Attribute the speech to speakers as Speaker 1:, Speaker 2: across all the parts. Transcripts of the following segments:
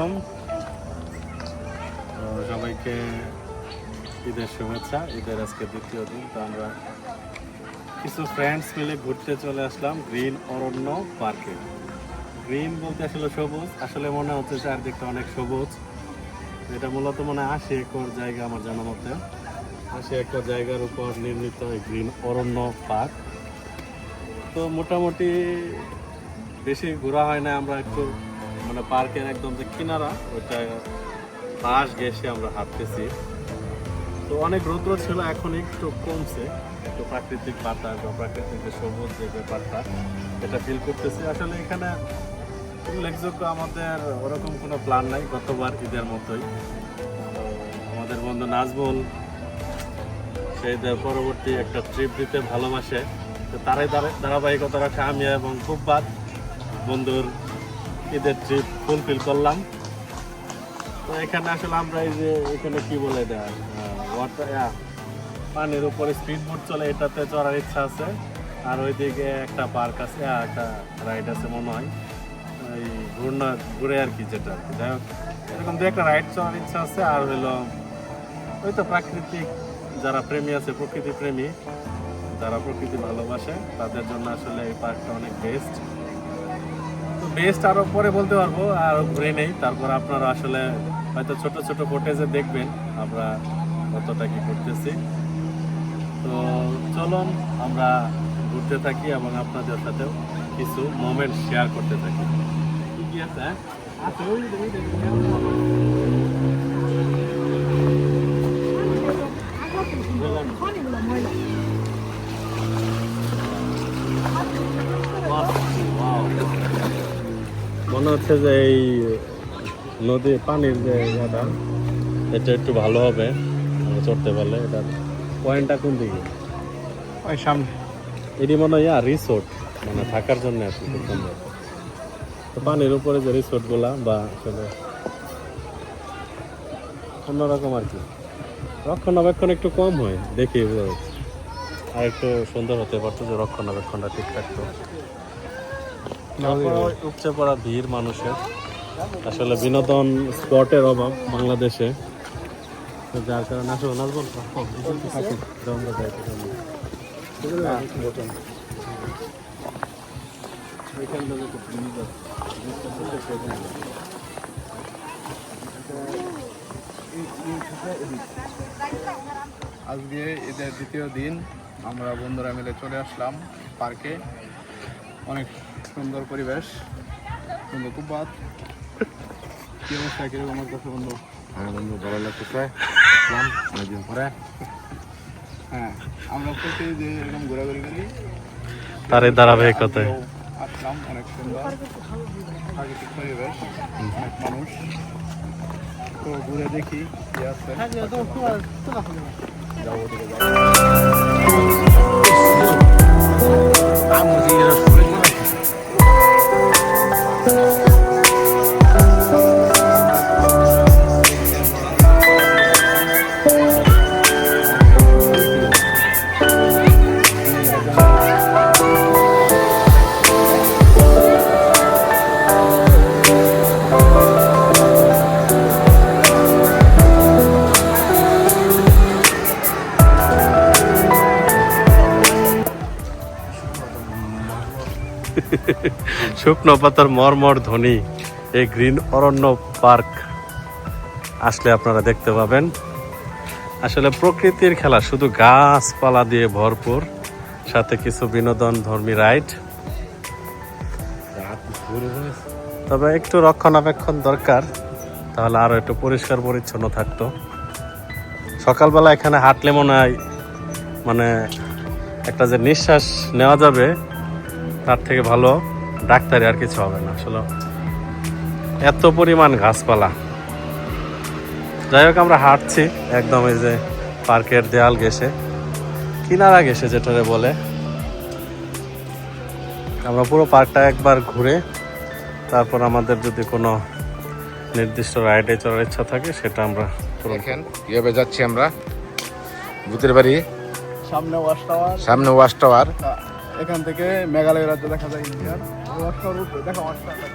Speaker 1: আলাইকুম। সবাইকে ঈদের শুভেচ্ছা। ঈদের আজকে দ্বিতীয় দিন, তো আমরা কিছু ফ্রেন্ডস মিলে ঘুরতে চলে আসলাম গ্রিন অরণ্য পার্কে। গ্রিন বলতে আসলে সবুজ, আসলে মনে হচ্ছে চারদিকটা অনেক সবুজ। এটা মূলত 80 একর জায়গা আমার জানা মতে, 80 একর জায়গার উপর নির্মিত এই গ্রিন অরণ্য পার্ক। তো মোটামুটি বেশি ঘোরা হয় না, আমরা একটু পার্কের একদম যে কিনারা ওইটা পাশ ঘেঁষে আমরা হাঁটতেছি। তো অনেক রৌদ্র ছিল, এখন একটু কমছে, একটু প্রাকৃতিক বাতাস বা প্রাকৃতিক যে সবুজ যে ব্যাপারটা এটা ফিল করতেছি। আসলে এখানে উল্লেখযোগ্য আমাদের ওরকম কোনো প্ল্যান নাই, গতবার ঈদের মতোই। তো আমাদের বন্ধু নাজমুল সেই পরবর্তী একটা ট্রিপ দিতে ভালোবাসে, তো তারাই ধারাবাহিকতা রাখে আমি এবং খুববাদ বন্ধুর ঈদের ট্রিপ ফুলফিল করলাম। তো এখানে আসলে আমরা এই যে এখানে কি বলে দেয় পানির উপরে স্পিড বোট চলে, এটাতে চড়ার ইচ্ছা আছে। আর ওইদিকে একটা পার্ক আছে, একটা রাইড আছে মনে হয়, এই ঘুরে আর কি, যেটা যাই হোক এরকম দু একটা রাইড চড়ার ইচ্ছা আছে। আর হলো ওই তো প্রাকৃতিক যারা প্রেমী আছে, প্রকৃতি প্রেমী যারা প্রকৃতি ভালোবাসে, তাদের জন্য আসলে এই পার্কটা অনেক বেস্ট। তো বেস্ট আরও পরে বলতে পারবো, আর ঘুরে নেই। তারপর আপনারা আসলে হয়তো ছোট ছোট ফুটেজে দেখবেন আমরা কতটা কি করতেছি। তো চলুন আমরা ঘুরতে থাকি এবং আপনাদের সাথেও কিছু মোমেন্ট শেয়ার করতে থাকি। কি আছে মনে হচ্ছে যে এই নদী পানির যে ইয়েটা, এটা একটু ভালো হবে চড়তে পারলে। এটার পয়েন্টটা কোন দিকে?
Speaker 2: ওই সামনে
Speaker 1: এটি মনে হয় রিসোর্ট, থাকার জন্য আর কি। তো পানির উপরে যে রিসোর্টগুলা বা আসলে অন্যরকম আর কি, রক্ষণাবেক্ষণ একটু কম হয় দেখি বোঝা যাচ্ছে। আর একটু সুন্দর হতে পারতো যে রক্ষণাবেক্ষণটা ঠিক থাকতো। উপচে পড়া ভিড় মানুষের, আসলে বিনোদন স্পটের অভাব বাংলাদেশে, যার কারণে আসলে নাজবল
Speaker 2: আজকে ঈদের দ্বিতীয় দিন আমরা বন্ধুরা মিলে চলে আসলাম পার্কে। অনেক সুন্দর পরিবেশ, সুন্দর খুববাদ। কি অবস্থা, কিরকম লাগতেছে বন্ধু?
Speaker 3: হ্যাঁ বন্ধু, ভালো লাগতেছে অনেকদিন পরে।
Speaker 2: হ্যাঁ, আমরা প্রতি যে এরকম ঘোরাঘুরি করি
Speaker 1: তার ধারাবাহিকতায়
Speaker 2: আসলাম। অনেক সুন্দর প্রাকৃতিক পরিবেশ, অনেক মানুষ। তো ঘুরে দেখি কি আছে।
Speaker 1: শুকনো পাতার মর্মর ধ্বনি এই গ্রিন অরণ্য পার্ক আসলে আপনারা দেখতে পাবেন। আসলে প্রকৃতির খেলা, শুধু গাছপালা দিয়ে ভরপুর, সাথে কিছু বিনোদন ধর্মী রাইড। তবে একটু রক্ষণাবেক্ষণ দরকার, তাহলে আরো একটু পরিষ্কার পরিচ্ছন্ন থাকতো। সকালবেলা এখানে হাঁটলে মনে হয় একটা যে নিঃশ্বাস নেওয়া যাবে, তার থেকে ভালো ডাক্তারি আর কিছু হবে না। আসলে এত পরিমাণ গাছপালা। যাই হোক, আমরা হাঁটছি একদম এই যে পার্কের দেয়াল ঘেঁষে, কিনারা ঘেঁষে যেটারে বলে। আমরা পুরো পার্কটা একবার ঘুরে তারপর আমাদের যদি কোনো নির্দিষ্ট রাইডে চড়ার ইচ্ছা থাকে সেটা আমরা
Speaker 3: দেখেন কিভাবে যাচ্ছি আমরা। ভূতের বাড়ি
Speaker 2: সামনে ওয়াচ টাওয়ার,
Speaker 3: সামনে ওয়াচ টাওয়ার।
Speaker 2: এখান থেকে মেঘালয় রাজ্য দেখা যায় ইন্ডিয়ার। ওয়াচ টাওয়ার উপরে দেখা, ওয়াচ টাওয়ার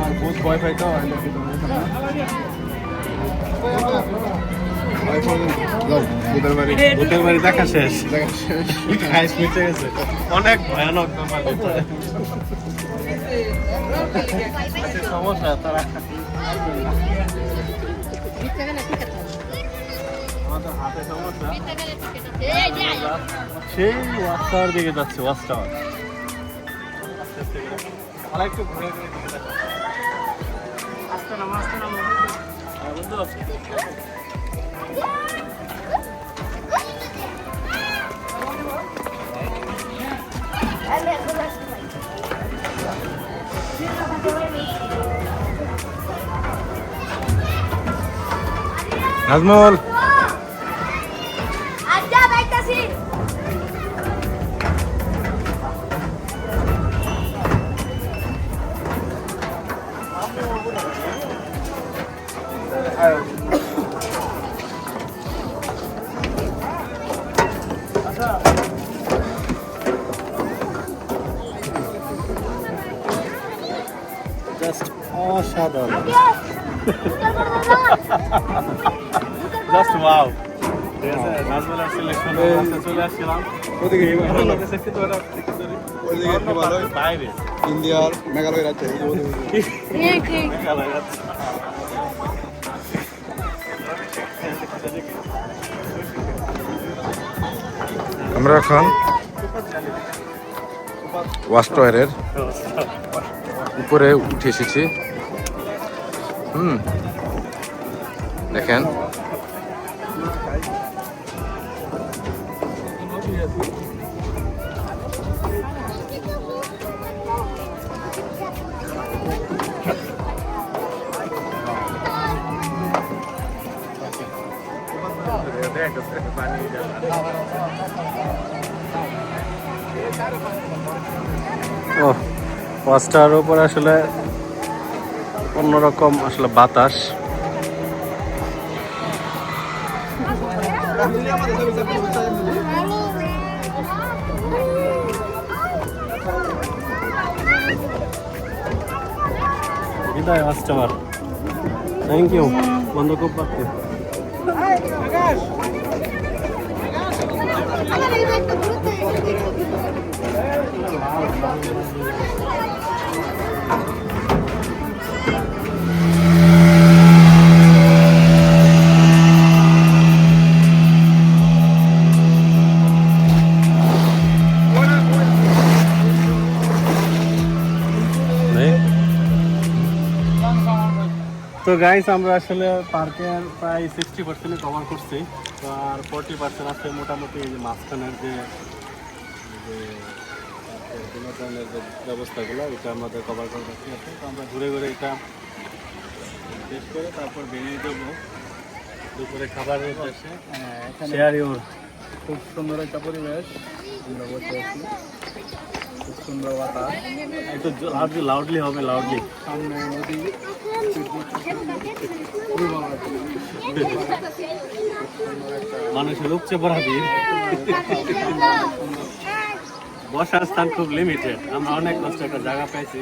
Speaker 2: আর বহুত ভয় পাইতো ভূতের বাড়ি
Speaker 1: ভূতের বাড়ি দেখা শেষ,
Speaker 2: দেখা শেষ।
Speaker 1: খাইস মিটে গেছে। অনেক ভয়ানক ব্যাপার ভিতরে। সমস্যা তারা আমাদের হাতে সমস্যা। সেই ওয়াচ টাওয়ার দিকে যাচ্ছে, ওয়াচ টাওয়ার। আরেকটু ঘুরে ঘুরে দিকে দেখো। আস্তে নামো, আস্তে নামো। হ্যাঁ, বন্ধু।
Speaker 3: নাজমুল
Speaker 4: আচ্ছা বাইতাছি
Speaker 1: জাস্ট অসাধারণ,
Speaker 4: উত্তর করতে
Speaker 1: জাস্ট ওয়াও। ঠিক আছে, নাজমুলের সিলেকশন চলে আসছিলাম।
Speaker 2: ওদিকে
Speaker 1: ভালো লাগছে কিন্তু ওটা
Speaker 2: ওদিকে একটু ভালো
Speaker 1: বাইরে
Speaker 2: ইন্ডিয়ার মেঘালয় রাজ্যে
Speaker 4: ঠিক ঠিক
Speaker 1: মেঘালয় যাচ্ছে।
Speaker 3: আমরা এখন ওয়াচ টাওয়ারের উপরে উঠে এসেছি। দেখেন
Speaker 1: ও, ওয়াচটার উপরে আসলে অন্যরকম আসলে বাতাস। বিদায় ওয়াচ টাওয়ার, থ্যাংক ইউ বন্ধু, খুব পাচ্ছি। তো গাইস, আমরা আসলে পার্কের প্রায় 60% কভার করছি। তো আর 40% আছে মোটামুটি এই যে মাঝখানের যে পার্কের বিনোদনের যে ব্যবস্থাগুলো, এটা আমাদের কভার করে বাকি আছে। তো আমরা ঘুরে ঘুরে এটা শেষ করে তারপর বেরিয়ে দেবো দুপুরে খাবারের উদ্দেশ্যে।
Speaker 2: এখানে
Speaker 1: শেয়ার ইউর।
Speaker 2: খুব সুন্দর একটা পরিবেশ, আমরা বসে আছি, খুব সুন্দর বাতাস,
Speaker 1: একটু লাউডলি হবে, লাউডলি।
Speaker 2: সামনে নদী, খুবই ভালো লাগছে।
Speaker 1: মানুষের উপচে পড়া ভিড়, বসার স্থান খুব লিমিটেড। আমরা অনেক কষ্ট একটা জায়গা পাইছি,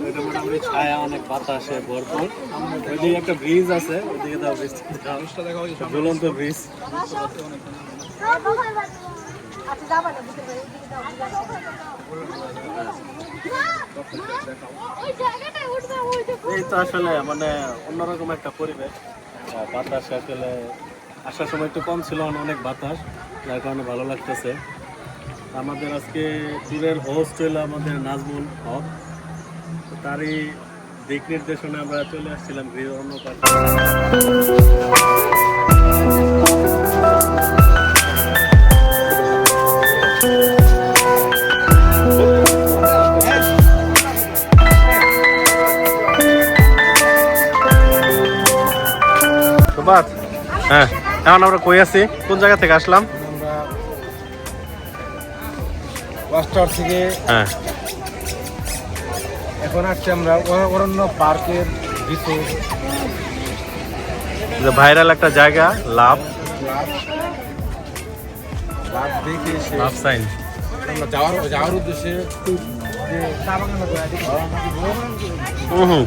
Speaker 1: ওইটা মোটামুটি ছায়া, অনেক বাতাসে ভরপুর। ওইদিকে একটা ব্রিজ আছে, ওইদিকে দাও ব্রিজটা,
Speaker 2: জিনিসটা দেখা হয় সামনে
Speaker 1: ঝুলন্ত ব্রিজ।
Speaker 4: আচ্ছা যাবা না বুঝতে পারি ওই জায়গাটায় উঠবে ওই যে
Speaker 1: এই তো আসলে মানে অন্যরকম একটা পরিবেশ। বাতাস আসলে আসার সময় একটু কম ছিল, অনেক বাতাস, যার কারণে ভালো লাগতেছে। আমাদের আজকে ট্যুরের হোস্ট হলো আমাদের নাজমুল হক। তো তারই দিক নির্দেশনে আমরা চলে আসছিলাম গৃহ অন্য পার্কে। বাদ হ্যাঁ, এখন আমরা কই আছি, কোন জায়গা থেকে আসলাম?
Speaker 2: আমরা ওয়াচ টাওয়ার থেকে
Speaker 1: হ্যাঁ,
Speaker 2: এখন আসছি আমরা অরণ্য পার্কের ভিতর।
Speaker 1: ভাইরাল একটা জায়গা, লাভ
Speaker 2: লাভ দেখে এসে
Speaker 1: লাভ সাইন।
Speaker 2: আমরা যাওয়ার উদ্দেশ্যে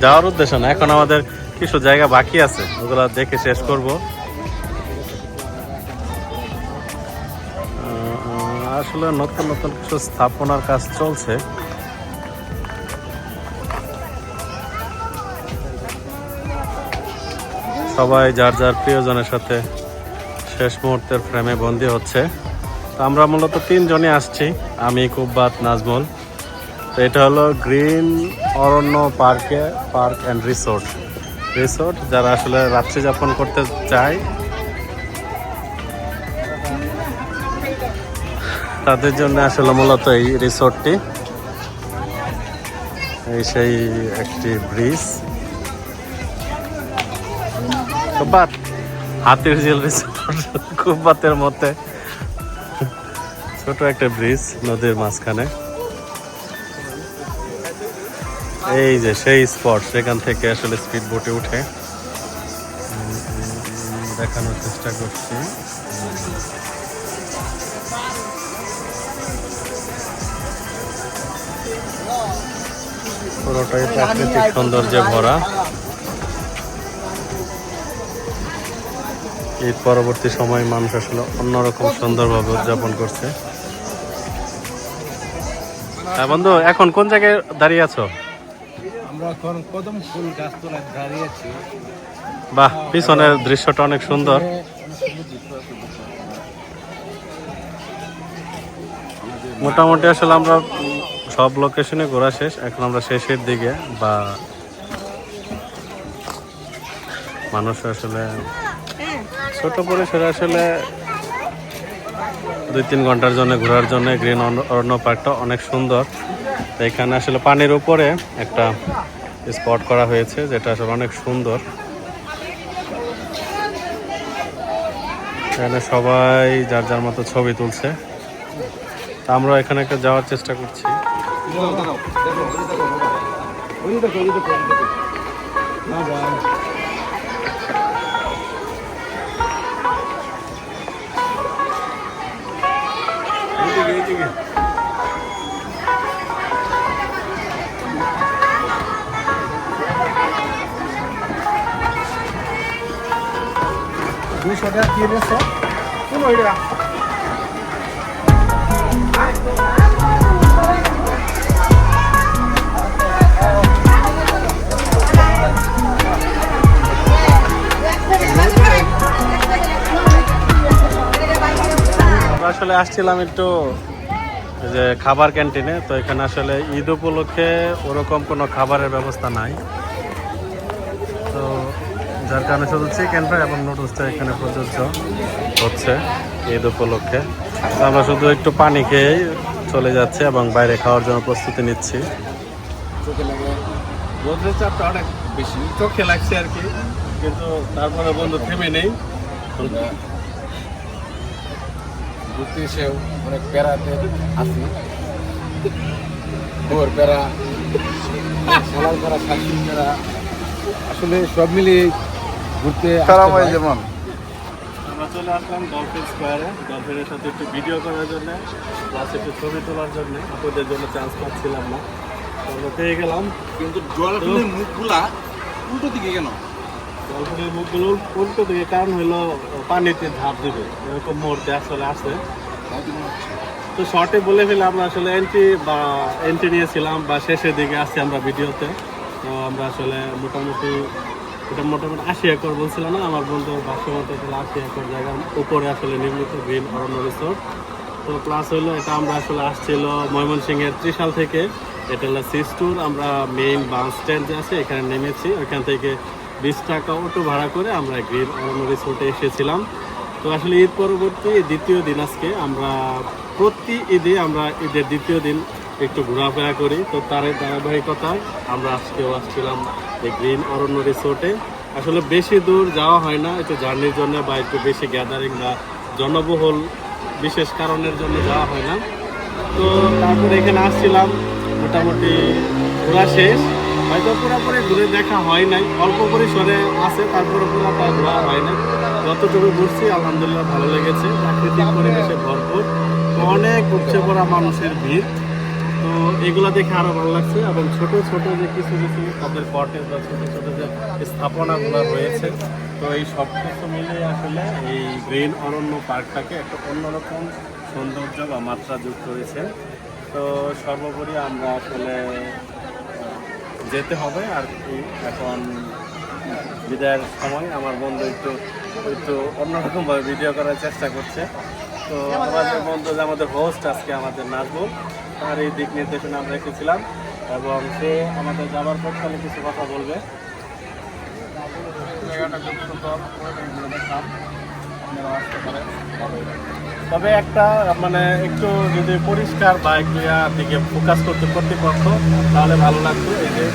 Speaker 1: যাওয়ার উদ্দেশ্য না, এখন আমাদের কিছু জায়গা বাকি আছে, ওগুলা দেখে শেষ করব। আসলে নতুন নতুন কিছু স্থাপনার কাজ চলছে। সবাই যার যার প্রিয়জনের সাথে শেষ মুহূর্তের ফ্রেমে বন্দী হচ্ছে। তো আমরা মূলত 3 জনই আসছি, আমি, কুব্বাত, নাজমুল। তো এটা হলো green Aranya park and resort যারা আসলে রাত্রি যাপন করতে চায় তাদের জন্য আসলে মূলত এই রিসোর্টটি। এই সেই একটি ব্রিজ, কুব্বাত হাতির ঝিল রিসোর্ট, কুব্বাতের মধ্যে ছোট একটা ব্রিজ নদীর মাঝখানে। এই যে সেই স্পট, সেখান থেকে আসলে স্পিড বোটে উঠে দেখানোর চেষ্টা করছি। পুরোটাই প্রাকৃতিক সৌন্দর্যে ভরা। ঈদ পরবর্তী সময় মানুষ আসলে অন্যরকম সুন্দরভাবে উদযাপন করছে। হ্যাঁ বন্ধু, এখন কোন জায়গায় দাঁড়িয়ে আছো?
Speaker 2: আমরা এখন কদম ফুল গাছতলায় দাঁড়িয়ে আছি।
Speaker 1: বাহ, পিছনের দৃশ্যটা অনেক সুন্দর। মোটামুটি আসলে আমরা সব লোকেশনে ঘোরা শেষ, এখন আমরা শেষের দিকে, বা মানুষ আসলে ছোট পরিসরে আসলে 2-3 ঘন্টার জন্য ঘোরার জন্য গ্রিন অরণ্য পার্কটা অনেক সুন্দর। এখানে আসলে পানির উপরে একটা স্পট করা হয়েছে যেটা আসলে অনেক সুন্দর। এখানে সবাই যার যার মতো ছবি তুলছে। আমরা এখানে একটা যাওয়ার চেষ্টা করছি। আসলে আসছিলাম একটু যে খাবার ক্যান্টিনে, তো এখানে আসলে ঈদ উপলক্ষে ওরকম কোনো খাবারের ব্যবস্থা নাই, তো যার কারণে শুধু চিকেন ফ্রাই এবং নুডলসটা এখানে প্রযোজ্য হচ্ছে ঈদ উপলক্ষে। তো আমরা শুধু একটু পানি খেয়েই চলে যাচ্ছি এবং বাইরে খাওয়ার জন্য প্রস্তুতি নিচ্ছি।
Speaker 2: চোখে লাগে, রোদের চাপটা অনেক বেশি চোখে লাগছে আর কি,
Speaker 1: কিন্তু তারপরে বন্ধু থেমে নেই,
Speaker 2: ঘুরতে এসেও অনেক প্যারাতে আসি। গোর প্যারা, সালাল প্যারা, শান্তির প্যারা, আসলে সব মিলিয়ে ঘুরতে যেমন।
Speaker 1: আমরা চলে আসলাম ডলফিন স্কোয়ারে, ডলফিনের সাথে একটু ভিডিও করার জন্য, প্লাস একটু ছবি তোলার জন্য। আপনাদের জন্য চান্স পাচ্ছিলাম না, তো আমরা পেয়ে গেলাম।
Speaker 2: কিন্তু ডলফিনের মুখগুলা উল্টো দিকে কেন?
Speaker 1: ডলফিনের মুখগুলো উল্টো দিকে কারণ হলো পানিতে ঝাঁপ দিবে, এরকম মুহূর্তে আসলে আসে। তো শর্টে বলে ফেলে আমরা আসলে এন্ট্রি নিয়েছিলাম বা শেষের দিকে আসছি আমরা ভিডিওতে। তো আমরা আসলে মোটামুটি 80 একর বলছিলাম না, আমার বন্ধুর ভাষ্যমতে 80 একর জায়গার উপরে আসলে নির্মিত গ্রিন অরণ্য রিসোর্ট। তো প্লাস হলো এটা আমরা আসলে আসছিল ময়মনসিংহের ত্রিশাল থেকে। এটা হলো সিস ট্যুর। আমরা মেইন বাস স্ট্যান্ড যে আছে এখানে নেমেছি, ওইখান থেকে 20 টাকা অটো ভাড়া করে আমরা গ্রিন অরণ্য রিসোর্টে এসেছিলাম। তো আসলে ঈদ পরবর্তী দ্বিতীয় দিন আজকে। আমরা প্রতি ঈদে আমরা ঈদের দ্বিতীয় দিন একটু ঘোরাফেরা করি, তো তার ধারাবাহিকতায় আমরা আজকেও আসছিলাম এই গ্রিন অরণ্য রিসোর্টে। আসলে বেশি দূর যাওয়া হয় না, একটু জার্নির জন্য বা একটু বেশি গ্যাদারিং বা জনবহুল বিশেষ কারণের জন্য যাওয়া হয় না। তো তারপরে এখানে আসছিলাম, মোটামুটি ঘোরা শেষ, হয়তো পুরোপুরি ঘুরে দেখা হয় নাই, অল্প পরিসরে আছে, তারপরে পুরোটা ঘোরা হয় না। যতটুকু ঘুরছি আলহামদুলিল্লাহ ভালো লেগেছে, প্রাকৃতিক পরিবেশে ভরপুর, অনেক উপচে পড়া মানুষের ভিড়। তো তো এগুলা দেখে আরো ভালো লাগছে এবং ছোট ছোট যে কিছু কিছু তাদের কটেজ বা ছোট ছোট যে স্থাপনাগুলো রয়েছে, তো এই সব কিছু মিলিয়ে আসলে এই গ্রিন অরণ্য পার্কটাকে একটা অন্যরকম সৌন্দর্য বা মাত্রা যোগ করেছে। তো সর্বোপরি আমরা আসলে যেতে হবে আর কি। এখন বিদায়ের সময় আমার বন্ধু একটু একটু অন্যরকমভাবে ভিডিও করার চেষ্টা করছে। তো আমাদের বন্ধু যে আমাদের হোস্ট আজকে আমাদের নাজমুল, তার এই দিক নির্দেশনা আমরা রেখেছিলাম এবং সে আমাদের যাবার পথকালে কিছু কথা বলবে।
Speaker 2: জায়গাটা খুব সুন্দর, পরিবেশগুলো দেখলাম, আপনারা আসতে পারেন, ভালোই লাগবে।
Speaker 1: তবে একটা মানে একটু যদি পরিষ্কার বা একটু ইয়ার দিকে ফোকাস করতে কর্তৃপক্ষ তাহলে ভালো লাগতো। এই যে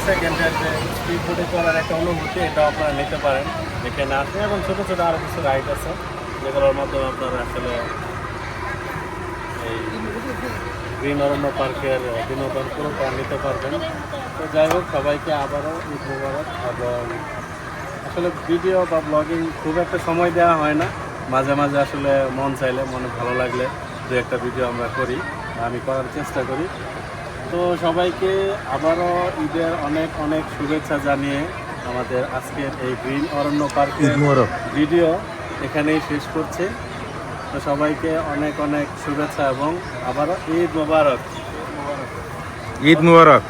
Speaker 1: সেকেন্ডের যে স্পিড বোটে করার একটা অনুভূতি, এটা আপনারা নিতে পারেন এখানে আসে এবং ছোটো ছোটো আরও কিছু রাইড আছে যেগুলোর মাধ্যমে আপনারা আসলে এই গ্রিন অরণ্য পার্কের বিনোদন পুরোটা নিতে পারবেন। তো যাই হোক, সবাইকে আবারও ঈদ মোবারক। এবং আসলে ভিডিও বা ব্লগিং খুব একটা সময় দেওয়া হয় না, মাঝে মাঝে আসলে মন চাইলে, মনে ভালো লাগলে দু একটা ভিডিও আমরা করি, আমি করার চেষ্টা করি। তো সবাইকে আবারও ঈদের অনেক অনেক শুভেচ্ছা জানিয়ে আমাদের আজকের এই গ্রিন অরণ্য পার্কের ভিডিও এখানেই শেষ করছি। তো সবাইকে অনেক অনেক শুভেচ্ছা এবং আবারও ঈদ মোবারক।
Speaker 3: ঈদ মুবারক।